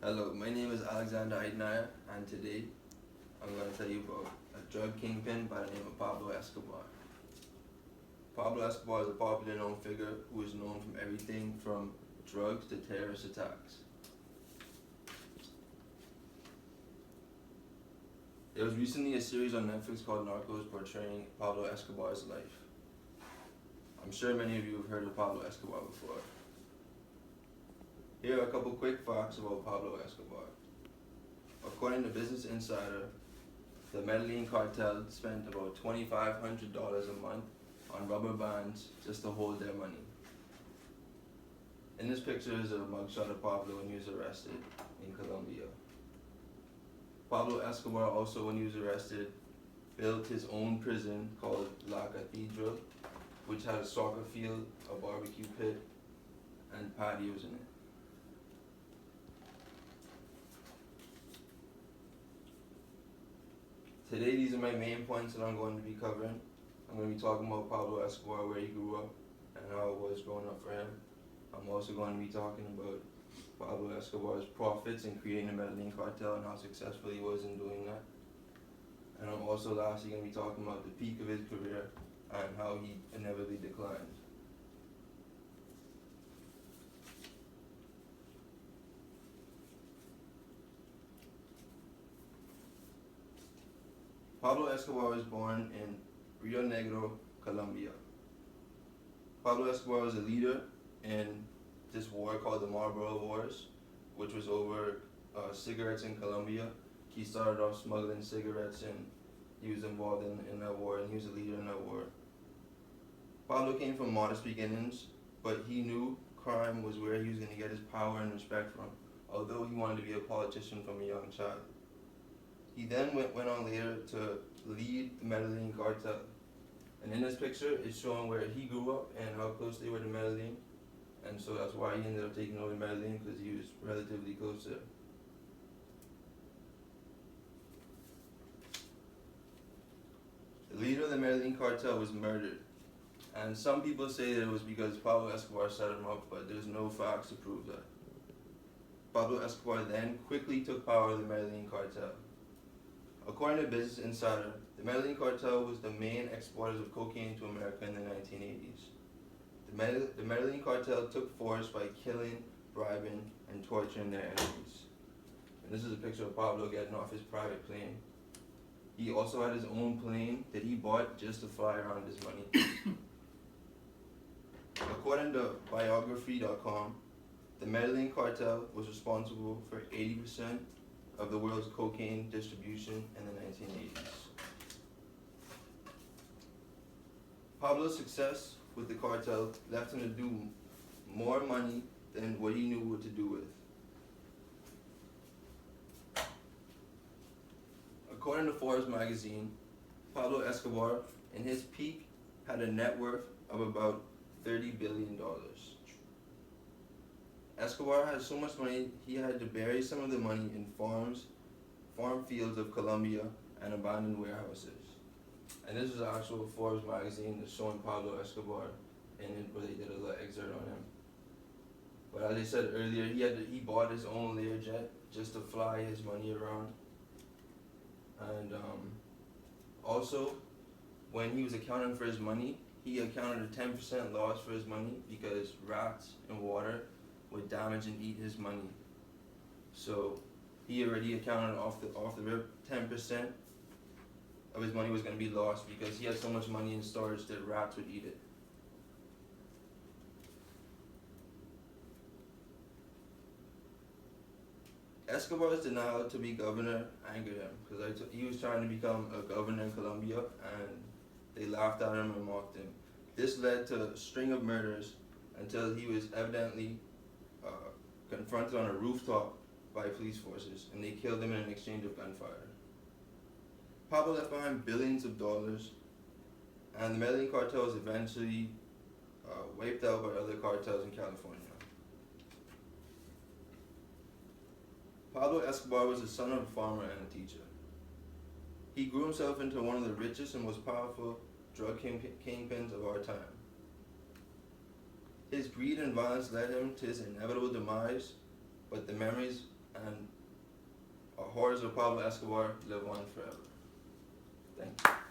Hello, my name is Alexander Aitnaya, and today I'm going to tell you about a drug kingpin by the name of Pablo Escobar. Pablo Escobar is a popular known figure who is known from everything from drugs to terrorist attacks. There was recently a series on Netflix called Narcos portraying Pablo Escobar's life. I'm sure many of you have heard of Pablo Escobar before. Here are a couple quick facts about Pablo Escobar. According to Business Insider, the Medellin cartel spent about $2,500 a month on rubber bands just to hold their money. In this picture is a mugshot of Pablo when he was arrested in Colombia. Pablo Escobar also, when he was arrested, built his own prison called La Cathedral, which had a soccer field, a barbecue pit, and patios in it. Today, these are my main points that I'm going to be covering. I'm going to be talking about Pablo Escobar, where he grew up, and how it was growing up for him. I'm also going to be talking about Pablo Escobar's profits in creating the Medellin cartel and how successful he was in doing that. And I'm also lastly going to be talking about the peak of his career and how he inevitably declined. Pablo Escobar was born in Rio Negro, Colombia. Pablo Escobar was a leader in this war called the Marlboro Wars, which was over cigarettes in Colombia. He started off smuggling cigarettes and he was involved in that war, and he was a leader in that war. Pablo came from modest beginnings, but he knew crime was where he was going to get his power and respect from, although he wanted to be a politician from a young child. He then went on later to lead the Medellin cartel. And in this picture, it's showing where he grew up and how close they were to Medellin. And so that's why he ended up taking over Medellin, because he was relatively close there. The leader of the Medellin cartel was murdered. And some people say that it was because Pablo Escobar set him up, but there's no facts to prove that. Pablo Escobar then quickly took power of the Medellin cartel. According to Business Insider, the Medellin cartel was the main exporters of cocaine to America in the 1980s. The Medellin cartel took force by killing, bribing, and torturing their enemies. And this is a picture of Pablo getting off his private plane. He also had his own plane that he bought just to fly around his money. According to biography.com, the Medellin cartel was responsible for 80% of the world's cocaine distribution in the 1980s. Pablo's success with the cartel left him to do more money than what he knew what to do with. According to Forbes magazine, Pablo Escobar, in his peak, had a net worth of about $30 billion. Escobar had so much money, he had to bury some of the money in farm fields of Colombia, and abandoned warehouses. And this is actual Forbes magazine that's showing Pablo Escobar, and where they did a little excerpt on him. But as I said earlier, he bought his own Learjet just to fly his money around. And also, when he was accounting for his money, he accounted a 10% loss for his money because rats and water would damage and eat his money. So he already accounted off the rip 10% of his money was going to be lost because he had so much money in storage that rats would eat it. Escobar's denial to be governor angered him because he was trying to become a governor in Colombia, and they laughed at him and mocked him. This led to a string of murders until he was evidently confronted on a rooftop by police forces, and they killed him in an exchange of gunfire. Pablo left behind billions of dollars, and the Medellin cartel was eventually wiped out by other cartels in California. Pablo Escobar was the son of a farmer and a teacher. He grew himself into one of the richest and most powerful drug kingpins of our time. His greed and violence led him to his inevitable demise, but the memories and horrors of Pablo Escobar live on forever. Thank you.